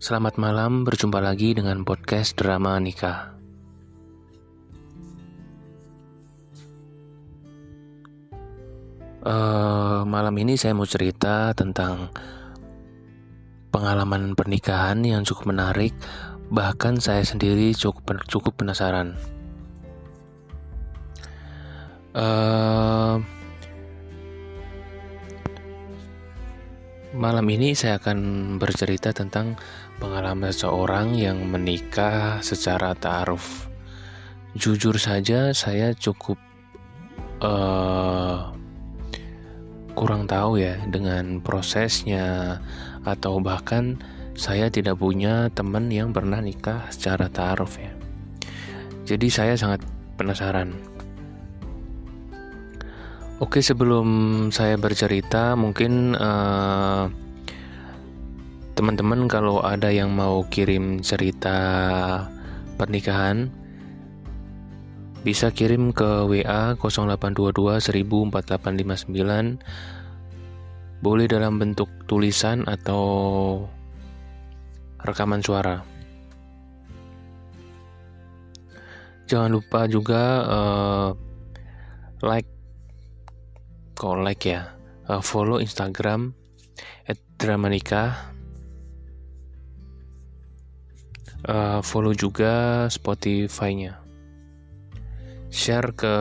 Selamat malam, berjumpa lagi dengan podcast Drama Nikah. Malam ini saya mau cerita tentang pengalaman pernikahan yang cukup menarik. Bahkan saya sendiri cukup penasaran. Malam ini saya akan bercerita tentang pengalaman seseorang yang menikah secara ta'aruf. Jujur saja saya cukup kurang tahu ya dengan prosesnya, atau bahkan saya tidak punya teman yang pernah nikah secara ta'aruf ya. Jadi saya sangat penasaran. Oke, sebelum saya bercerita, mungkin teman-teman kalau ada yang mau kirim cerita pernikahan, bisa kirim ke WA 0822 10004859. Boleh dalam bentuk tulisan atau rekaman suara. Jangan lupa juga follow Instagram @dramanikah. Follow juga Spotify-nya. Share ke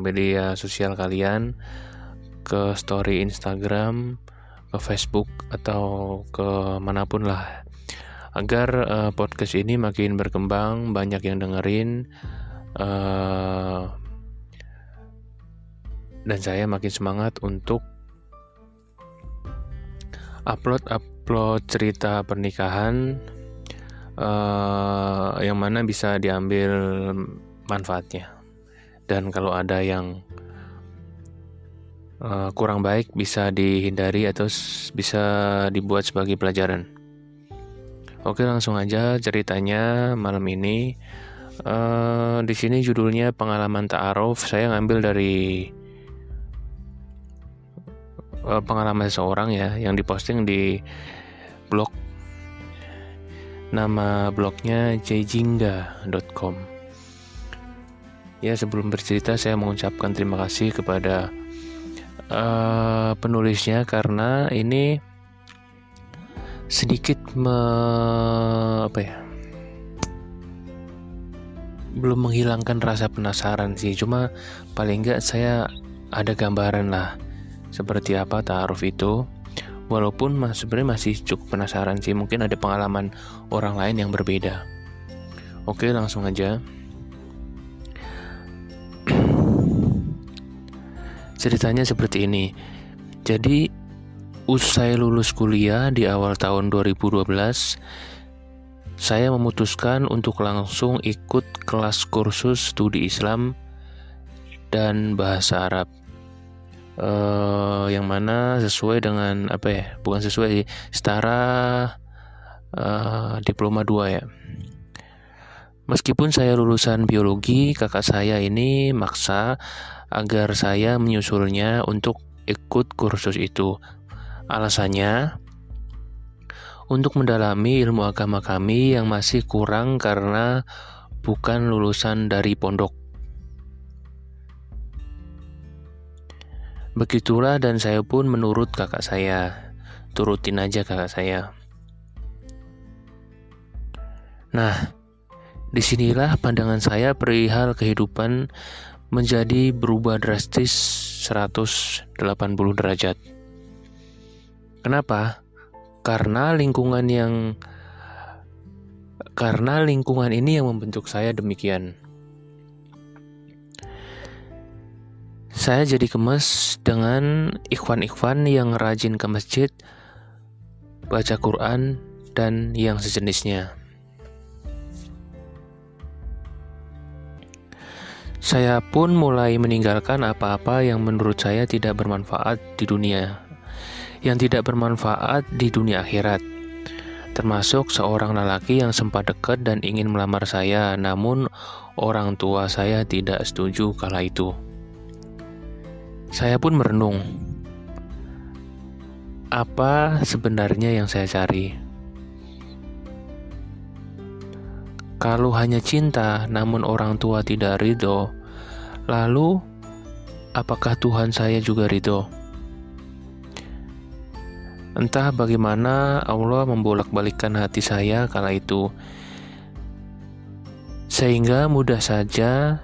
media sosial kalian, ke story Instagram, ke Facebook, atau ke manapun lah, agar podcast ini makin berkembang, banyak yang dengerin, dan saya makin semangat untuk upload cerita pernikahan yang mana bisa diambil manfaatnya. Dan kalau ada yang kurang baik bisa dihindari atau bisa dibuat sebagai pelajaran. Oke, langsung aja ceritanya malam ini. Di sini judulnya pengalaman ta'aruf. Saya ngambil dari pengalaman seseorang ya, yang diposting di blog. Nama blognya jjingga.com. Ya, sebelum bercerita saya mengucapkan terima kasih kepada penulisnya, karena ini sedikit belum menghilangkan rasa penasaran sih, cuma paling enggak saya ada gambaran lah seperti apa ta'aruf itu. Walaupun sebenarnya masih cukup penasaran sih, mungkin ada pengalaman orang lain yang berbeda. Oke, langsung aja. Ceritanya seperti ini. Jadi, usai lulus kuliah di awal tahun 2012, saya memutuskan untuk langsung ikut kelas kursus studi Islam dan bahasa Arab. Yang mana sesuai dengan setara diploma 2 ya. Meskipun saya lulusan biologi, kakak saya ini maksa agar saya menyusulnya untuk ikut kursus itu. Alasannya untuk mendalami ilmu agama kami yang masih kurang karena bukan lulusan dari pondok. Begitulah, dan saya pun menurut kakak saya. Turutin aja kakak saya. Nah, disinilah pandangan saya perihal kehidupan menjadi berubah drastis 180 derajat. Kenapa? Karena lingkungan ini yang membentuk saya demikian. Saya jadi gemes dengan ikhwan-ikhwan yang rajin ke masjid, baca Quran, dan yang sejenisnya. Saya pun mulai meninggalkan apa-apa yang menurut saya tidak bermanfaat di dunia, akhirat. Termasuk seorang lelaki yang sempat dekat dan ingin melamar saya, namun orang tua saya tidak setuju kala itu. Saya pun merenung, apa sebenarnya yang saya cari. Kalau hanya cinta namun orang tua tidak ridho, lalu apakah Tuhan saya juga ridho? Entah bagaimana Allah membolak-balikkan hati saya kala itu, sehingga mudah saja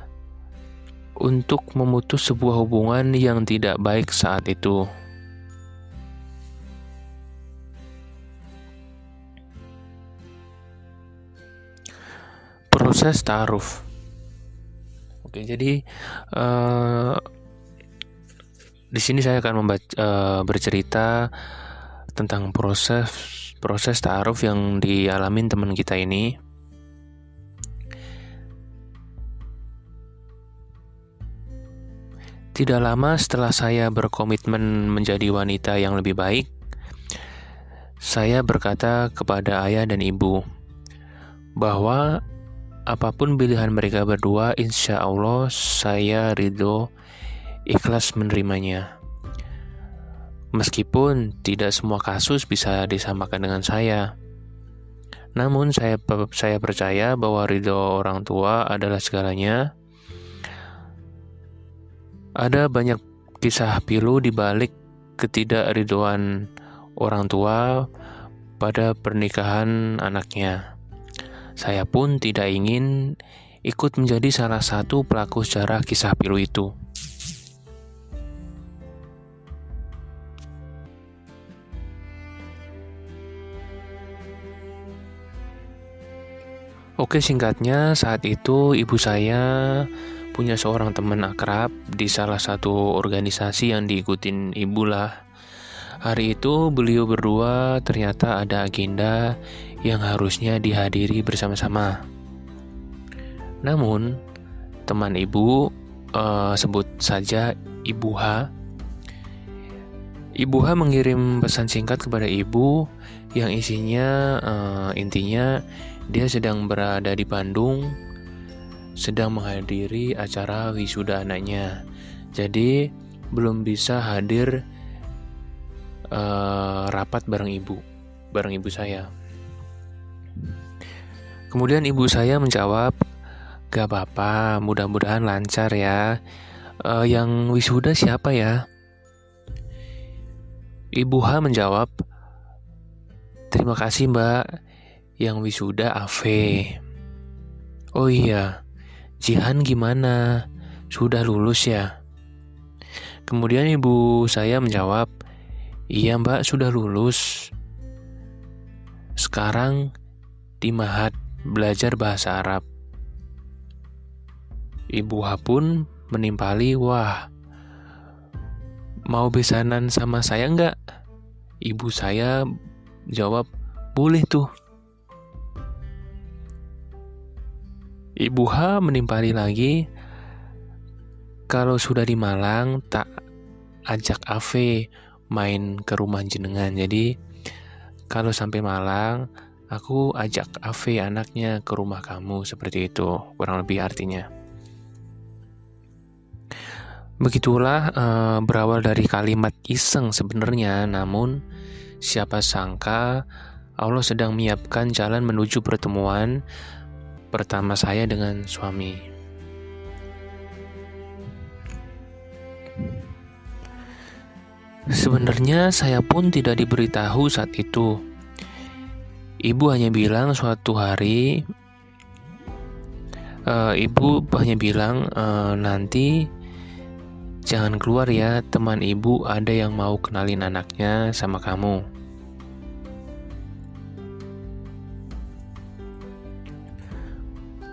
untuk memutus sebuah hubungan yang tidak baik saat itu. Proses ta'aruf. Oke, jadi di sini saya akan bercerita tentang proses ta'aruf yang dialamin teman kita ini. Tidak lama setelah saya berkomitmen menjadi wanita yang lebih baik, saya berkata kepada ayah dan ibu bahwa apapun pilihan mereka berdua, insya Allah saya ridho, ikhlas menerimanya. Meskipun tidak semua kasus bisa disamakan dengan saya, namun saya percaya bahwa ridho orang tua adalah segalanya. Ada banyak kisah pilu di balik ketidakridhoan orang tua pada pernikahan anaknya. Saya pun tidak ingin ikut menjadi salah satu pelaku sejarah kisah pilu itu. Oke, singkatnya saat itu ibu saya punya seorang teman akrab di salah satu organisasi yang diikutin ibu lah. Hari itu beliau berdua ternyata ada agenda yang harusnya dihadiri bersama-sama. Namun teman ibu, sebut saja Ibu H. Ibu H mengirim pesan singkat kepada ibu yang intinya dia sedang berada di Bandung, sedang menghadiri acara wisuda anaknya. Jadi belum bisa hadir rapat bareng ibu saya. Kemudian ibu saya menjawab, "Gak apa-apa, mudah-mudahan lancar ya. Yang wisuda siapa ya?" Ibu H menjawab, "Terima kasih Mbak, yang wisuda Ave." "Oh iya, Jihan gimana? Sudah lulus ya?" Kemudian ibu saya menjawab, "Iya Mbak, sudah lulus. Sekarang di Mahat belajar bahasa Arab." Ibu H pun menimpali, "Wah, mau besanan sama saya enggak?" Ibu saya jawab, "Boleh tuh." Ibu H menimpali lagi, "Kalau sudah di Malang, tak ajak Ave main ke rumah jenengan. Jadi, kalau sampai Malang, aku ajak Ave anaknya ke rumah kamu." Seperti itu, kurang lebih artinya. Begitulah berawal dari kalimat iseng sebenarnya, namun siapa sangka Allah sedang menyiapkan jalan menuju pertemuan pertama saya dengan suami. Sebenarnya saya pun tidak diberitahu saat itu. Ibu hanya bilang nanti jangan keluar ya, teman ibu ada yang mau kenalin anaknya sama kamu.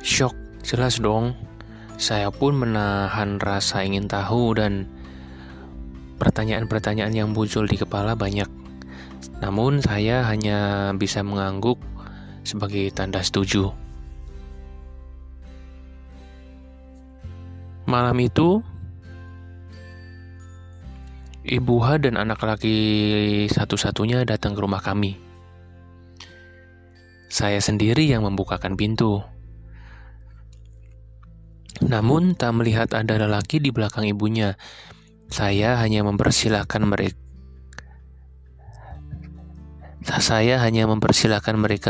Syok, jelas dong. Saya pun menahan rasa ingin tahu dan pertanyaan-pertanyaan yang muncul di kepala banyak. Namun saya hanya bisa mengangguk sebagai tanda setuju. Malam itu, Ibu H dan anak laki satu-satunya datang ke rumah kami. Saya sendiri yang membukakan pintu. Namun tak melihat ada lelaki di belakang ibunya. Saya hanya mempersilahkan mereka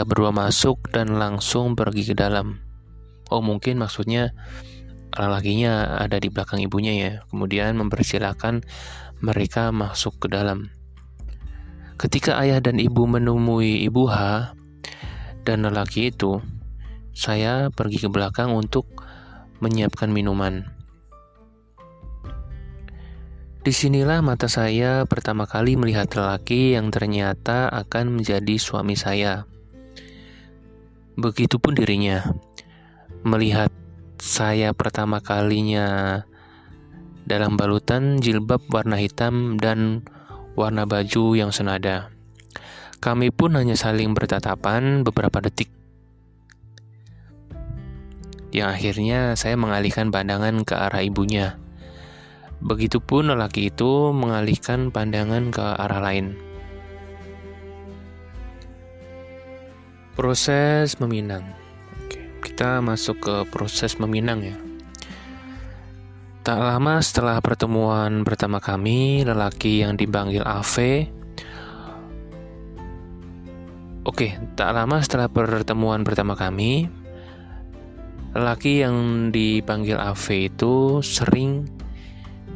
berdua masuk dan langsung pergi ke dalam. Oh, mungkin maksudnya lelakinya ada di belakang ibunya ya. Kemudian mempersilahkan mereka masuk ke dalam. Ketika ayah dan ibu menemui ibu H dan lelaki itu, saya pergi ke belakang untuk menyiapkan minuman. Disinilah mata saya pertama kali melihat lelaki yang ternyata akan menjadi suami saya. Begitupun dirinya. Melihat saya pertama kalinya dalam balutan jilbab warna hitam dan warna baju yang senada. Kami pun hanya saling bertatapan beberapa detik. Yang akhirnya saya mengalihkan pandangan ke arah ibunya. Begitupun lelaki itu mengalihkan pandangan ke arah lain. Proses meminang. Oke, kita masuk ke proses meminang ya. Tak lama setelah pertemuan pertama kami, lelaki yang dipanggil AV. Tak lama setelah pertemuan pertama kami, lelaki yang dipanggil AV itu sering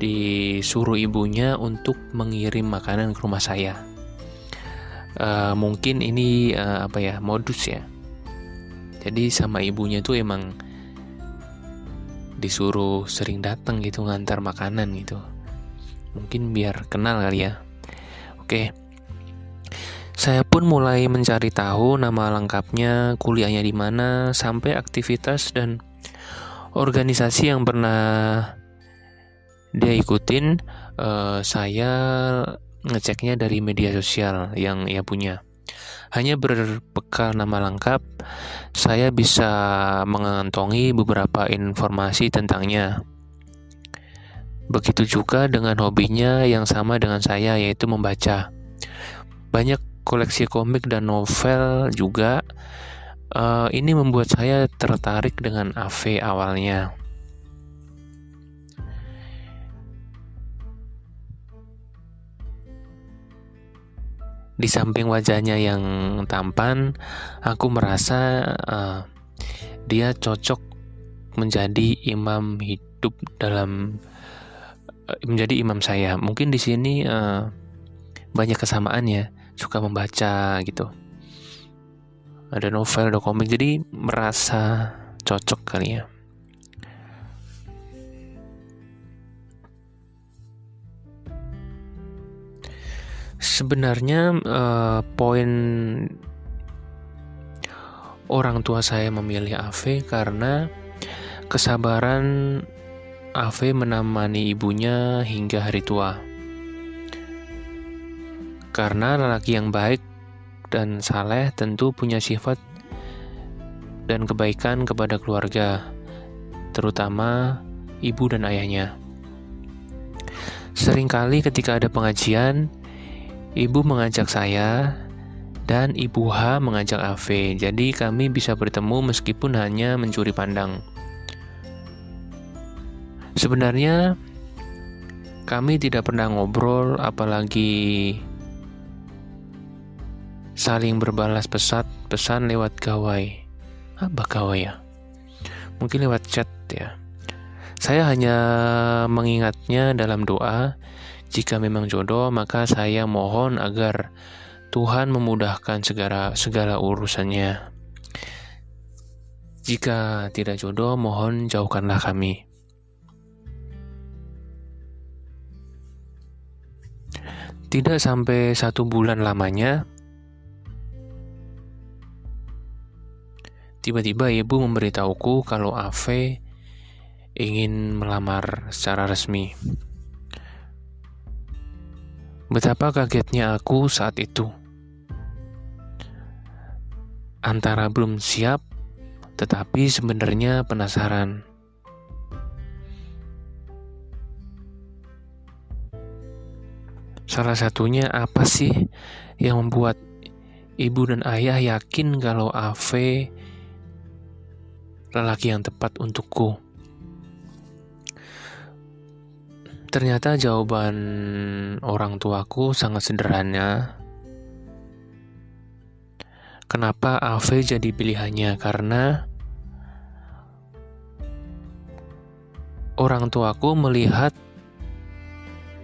disuruh ibunya untuk mengirim makanan ke rumah saya. Mungkin ini modus ya. Jadi sama ibunya tuh emang disuruh sering datang gitu ngantar makanan gitu. Mungkin biar kenal kali ya. Oke. Saya pun mulai mencari tahu nama lengkapnya, kuliahnya di mana, sampai aktivitas dan organisasi yang pernah dia ikutin. Saya ngeceknya dari media sosial yang ia punya. Hanya berbekal nama lengkap, saya bisa mengantongi beberapa informasi tentangnya. Begitu juga dengan hobinya yang sama dengan saya, yaitu membaca. Banyak koleksi komik dan novel juga. Ini membuat saya tertarik dengan AV awalnya. Di samping wajahnya yang tampan, aku merasa dia cocok menjadi imam hidup menjadi imam saya. Mungkin di sini banyak kesamaan ya, suka membaca gitu. Ada novel, ada komik, jadi merasa cocok kali ya. Sebenarnya poin orang tua saya memilih AV karena kesabaran AV menemani ibunya hingga hari tua. Karena lelaki yang baik dan saleh tentu punya sifat dan kebaikan kepada keluarga, terutama ibu dan ayahnya. Seringkali ketika ada pengajian, ibu mengajak saya dan ibu H mengajak AV. Jadi kami bisa bertemu meskipun hanya mencuri pandang. Sebenarnya kami tidak pernah ngobrol, apalagi saling berbalas pesan lewat gawai. Apa gawai ya? Mungkin lewat chat ya. Saya hanya mengingatnya dalam doa. Jika memang jodoh, maka saya mohon agar Tuhan memudahkan segala urusannya. Jika tidak jodoh, mohon jauhkanlah kami. Tidak sampai 1 bulan lamanya, tiba-tiba ibu memberitahuku kalau AV ingin melamar secara resmi. Betapa kagetnya aku saat itu. Antara belum siap, tetapi sebenarnya penasaran. Salah satunya apa sih yang membuat ibu dan ayah yakin kalau AV lelaki yang tepat untukku? Ternyata jawaban orang tuaku sangat sederhana. Kenapa AV jadi pilihannya? Karena orang tuaku melihat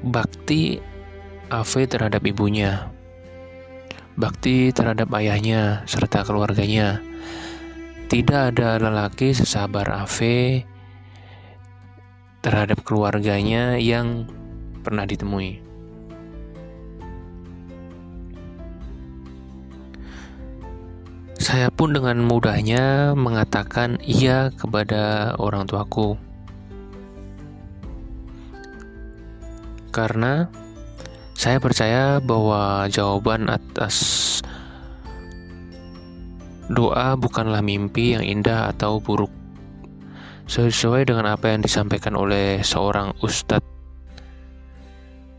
bakti Ave terhadap ibunya, bakti terhadap ayahnya serta keluarganya. Tidak ada lelaki sesabar Ave terhadap keluarganya yang pernah ditemui. Saya pun dengan mudahnya mengatakan iya kepada orang tuaku. Karena saya percaya bahwa jawaban atas doa bukanlah mimpi yang indah atau buruk. Sesuai dengan apa yang disampaikan oleh seorang ustadz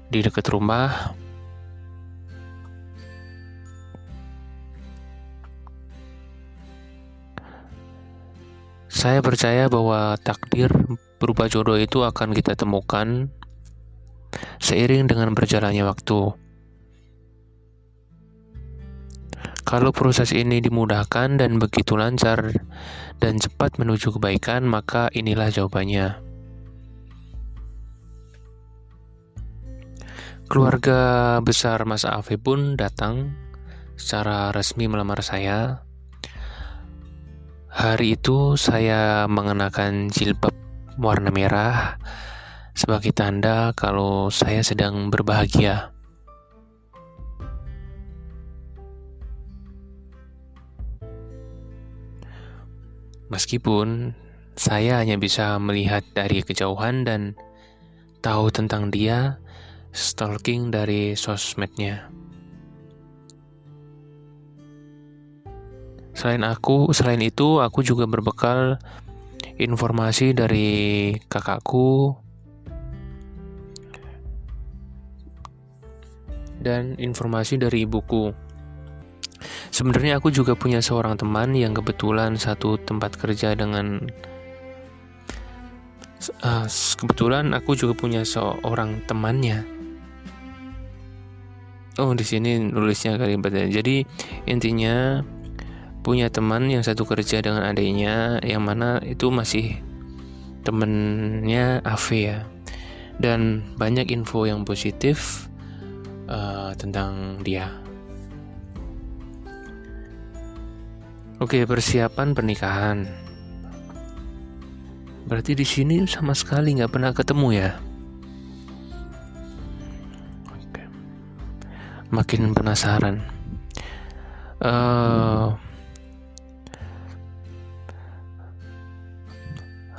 di dekat rumah, saya percaya bahwa takdir berupa jodoh itu akan kita temukan seiring dengan berjalannya waktu. Kalau proses ini dimudahkan dan begitu lancar dan cepat menuju kebaikan, maka inilah jawabannya. Keluarga besar Mas Ave pun datang secara resmi melamar saya. Hari itu saya mengenakan jilbab warna merah sebagai tanda kalau saya sedang berbahagia. Meskipun saya hanya bisa melihat dari kejauhan dan tahu tentang dia stalking dari sosmednya. Selain itu, aku juga berbekal informasi dari kakakku dan informasi dari ibuku. Sebenarnya aku juga punya seorang teman yang kebetulan satu tempat kerja dengan kebetulan aku juga punya seorang temannya. Oh, di sini nulisnya kali ya. Jadi intinya punya teman yang satu kerja dengan adiknya, yang mana itu masih temennya Ave ya. Dan banyak info yang positif tentang dia. Oke, persiapan pernikahan. Berarti di sini sama sekali nggak pernah ketemu ya? Oke. Makin penasaran.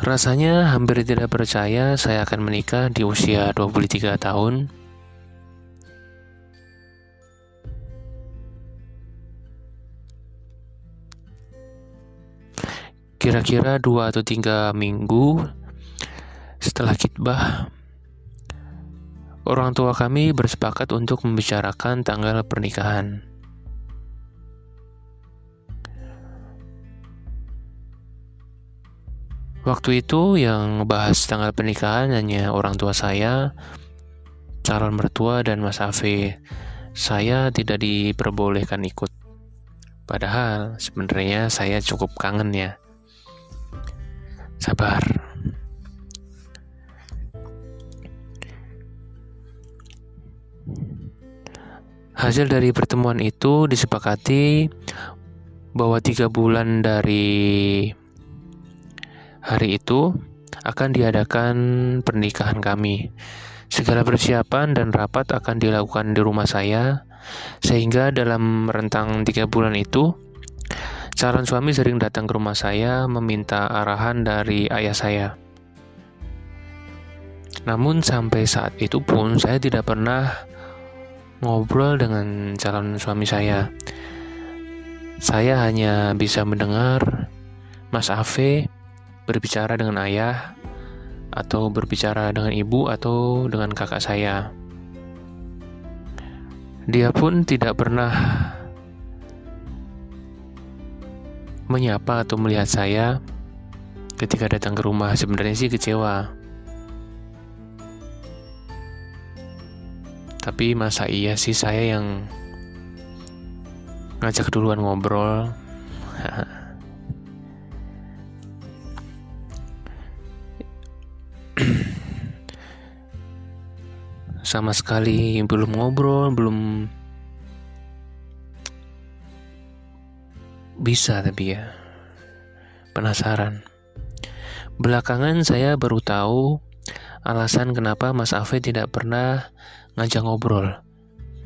Rasanya hampir tidak percaya saya akan menikah di usia 23 tahun. Kira-kira 2 atau 3 minggu setelah khitbah, orang tua kami bersepakat untuk membicarakan tanggal pernikahan. Waktu itu yang bahas tanggal pernikahan hanya orang tua saya, calon mertua, dan Mas Ave. Saya tidak diperbolehkan ikut. Padahal sebenarnya saya cukup kangen ya. Sabar. Hasil dari pertemuan itu disepakati bahwa 3 bulan dari hari itu akan diadakan pernikahan kami. Segala persiapan dan rapat akan dilakukan di rumah saya, sehingga dalam rentang 3 bulan itu calon suami sering datang ke rumah saya meminta arahan dari ayah saya. Namun sampai saat itu pun saya tidak pernah ngobrol dengan calon suami saya. Saya hanya bisa mendengar Mas Ave berbicara dengan ayah, atau berbicara dengan ibu, atau dengan kakak saya. Dia pun tidak pernah menyapa atau melihat saya ketika datang ke rumah. Sebenarnya sih kecewa. Tapi masa iya sih saya yang ngajak duluan ngobrol. sama sekali belum ngobrol, belum bisa, tapi ya penasaran. Belakangan saya baru tahu alasan kenapa Mas Afe tidak pernah ngajak ngobrol.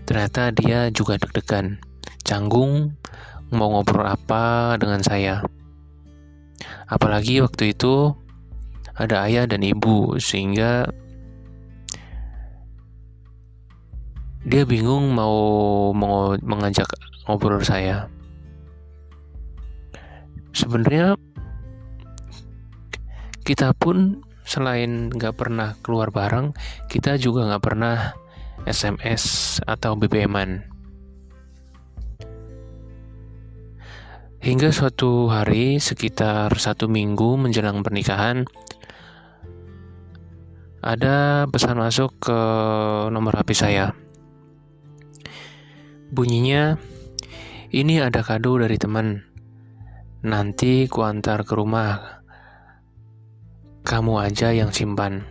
Ternyata dia juga deg-degan, canggung mau ngobrol apa dengan saya. Apalagi waktu itu ada ayah dan ibu, sehingga dia bingung mau mengajak ngobrol saya. Sebenarnya kita pun selain gak pernah keluar bareng, kita juga gak pernah SMS atau BBM-an. Hingga suatu hari sekitar 1 minggu menjelang pernikahan, ada pesan masuk ke nomor HP saya. Bunyinya, "Ini ada kado dari teman. Nanti kuantar ke rumah. Kamu aja yang simpan."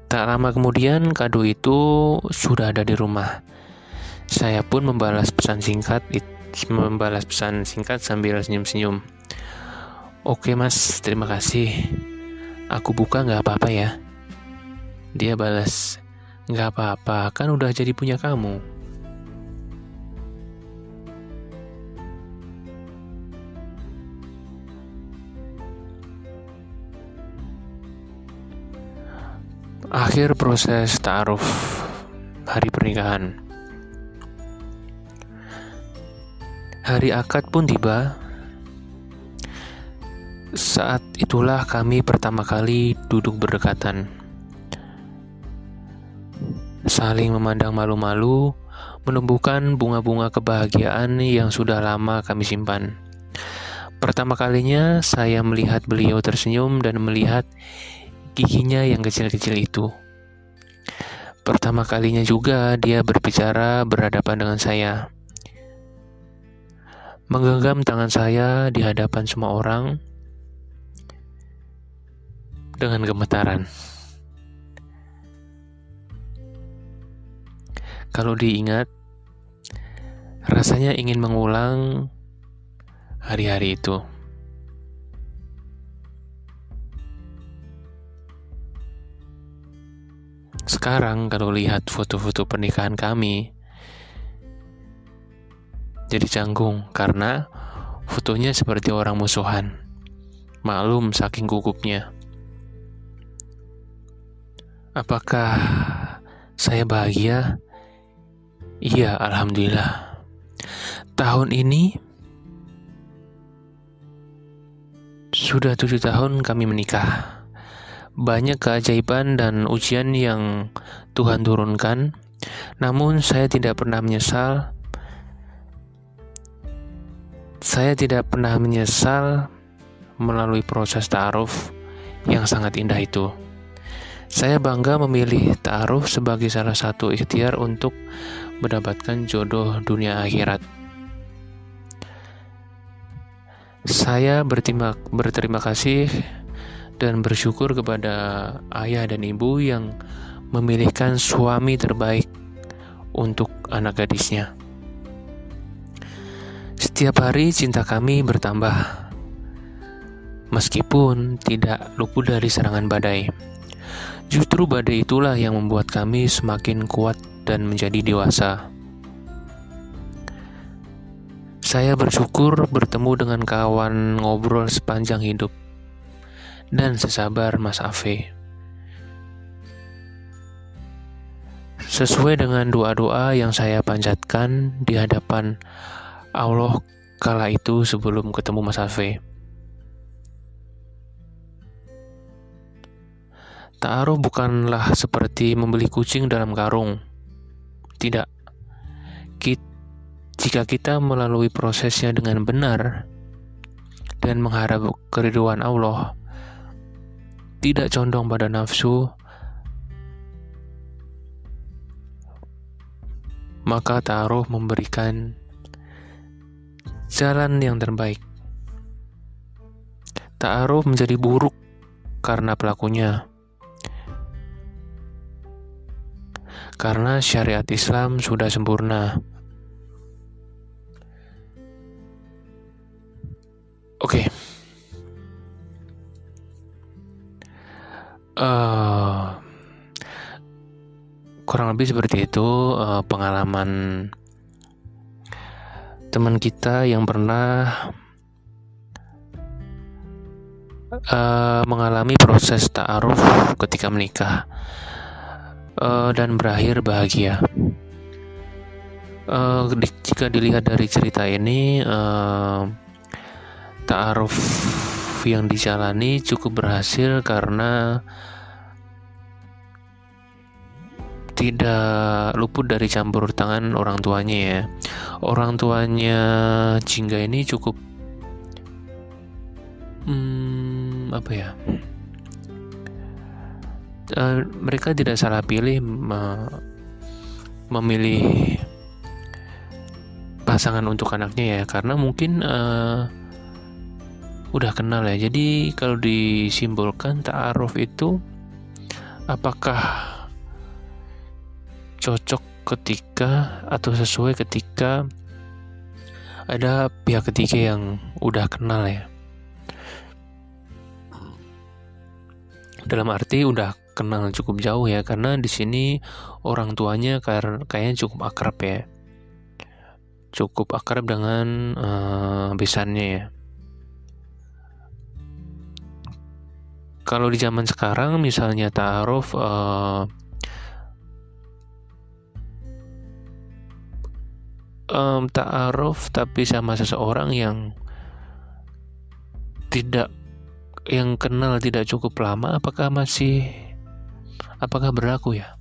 Tak lama kemudian kado itu sudah ada di rumah. Saya pun membalas pesan singkat sambil senyum-senyum. "Oke mas, terima kasih. Aku buka gak apa-apa ya?" Dia balas, "Gak apa-apa, kan udah jadi punya kamu." Akhir proses ta'aruf hari pernikahan. Hari akad pun tiba. Saat itulah kami pertama kali duduk berdekatan, saling memandang malu-malu, menumbuhkan bunga-bunga kebahagiaan yang sudah lama kami simpan. Pertama kalinya saya melihat beliau tersenyum dan melihat giginya yang kecil-kecil itu. Pertama kalinya juga dia berbicara berhadapan dengan saya, menggenggam tangan saya di hadapan semua orang dengan gemetaran. Kalau diingat, rasanya ingin mengulang hari-hari itu. Sekarang kalau lihat foto-foto pernikahan kami, jadi canggung karena fotonya seperti orang musuhan. Maklum saking gugupnya. Apakah saya bahagia? Iya, alhamdulillah. Tahun ini sudah 7 tahun kami menikah. Banyak keajaiban dan ujian yang Tuhan turunkan, namun saya tidak pernah menyesal. Saya tidak pernah menyesal melalui proses ta'aruf yang sangat indah itu. Saya bangga memilih ta'aruf sebagai salah satu ikhtiar untuk mendapatkan jodoh dunia akhirat. Saya berterima kasih dan bersyukur kepada ayah dan ibu yang memilihkan suami terbaik untuk anak gadisnya. Setiap hari cinta kami bertambah, meskipun tidak luput dari serangan badai. Justru badai itulah yang membuat kami semakin kuat dan menjadi dewasa. Saya bersyukur bertemu dengan kawan ngobrol sepanjang hidup dan sesabar Mas Afe. Sesuai dengan doa-doa yang saya panjatkan di hadapan Allah kala itu sebelum ketemu Mas Afe. Ta'aruf bukanlah seperti membeli kucing dalam karung. Tidak. Jika kita melalui prosesnya dengan benar dan mengharap keridhaan Allah, tidak condong pada nafsu, maka ta'aruf memberikan jalan yang terbaik. Ta'aruf menjadi buruk karena pelakunya. karena syariat Islam sudah sempurna. Oke. Kurang lebih seperti itu pengalaman teman kita yang pernah mengalami proses ta'aruf ketika menikah dan berakhir bahagia. Jika dilihat dari cerita ini, ta'aruf yang dijalani cukup berhasil karena tidak luput dari campur tangan orang tuanya ya. Orang tuanya Jingga ini cukup mereka tidak salah pilih memilih pasangan untuk anaknya ya, karena mungkin udah kenal ya. Jadi kalau disimpulkan, ta'aruf itu apakah cocok ketika atau sesuai ketika ada pihak ketiga yang udah kenal ya. Dalam arti udah kenal cukup jauh ya, karena di sini orang tuanya kayaknya cukup akrab ya. Cukup akrab dengan besannya ya. Kalau di zaman sekarang misalnya ta'aruf ta'aruf tapi sama seseorang yang kenal tidak cukup lama, apakah berlaku ya?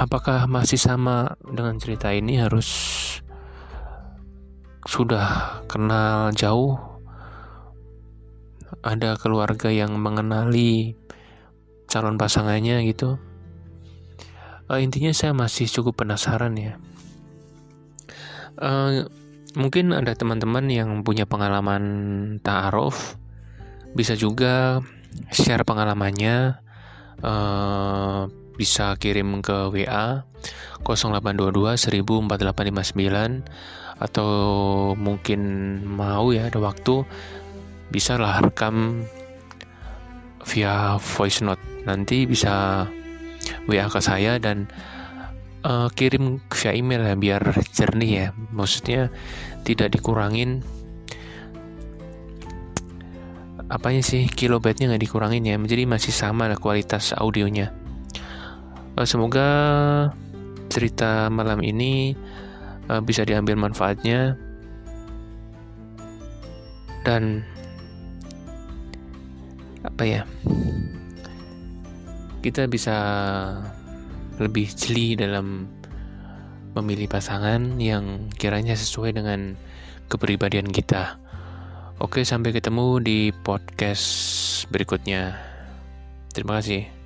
Apakah masih sama dengan cerita ini, harus sudah kenal jauh, ada keluarga yang mengenali calon pasangannya gitu? Intinya saya masih cukup penasaran ya. Mungkin ada teman-teman yang punya pengalaman ta'aruf, bisa juga share pengalamannya, bisa kirim ke WA 0822 1000 4859, atau mungkin mau ya ada waktu bisa lah rekam via voice note, nanti bisa WA ke saya dan kirim via email ya, biar jernih ya. Maksudnya tidak dikurangin kilobyte-nya nggak dikurangin ya, jadi masih sama lah kualitas audionya. Semoga cerita malam ini bisa diambil manfaatnya dan kita bisa lebih jeli dalam memilih pasangan yang kiranya sesuai dengan kepribadian kita. Oke, sampai ketemu di podcast berikutnya. Terima kasih.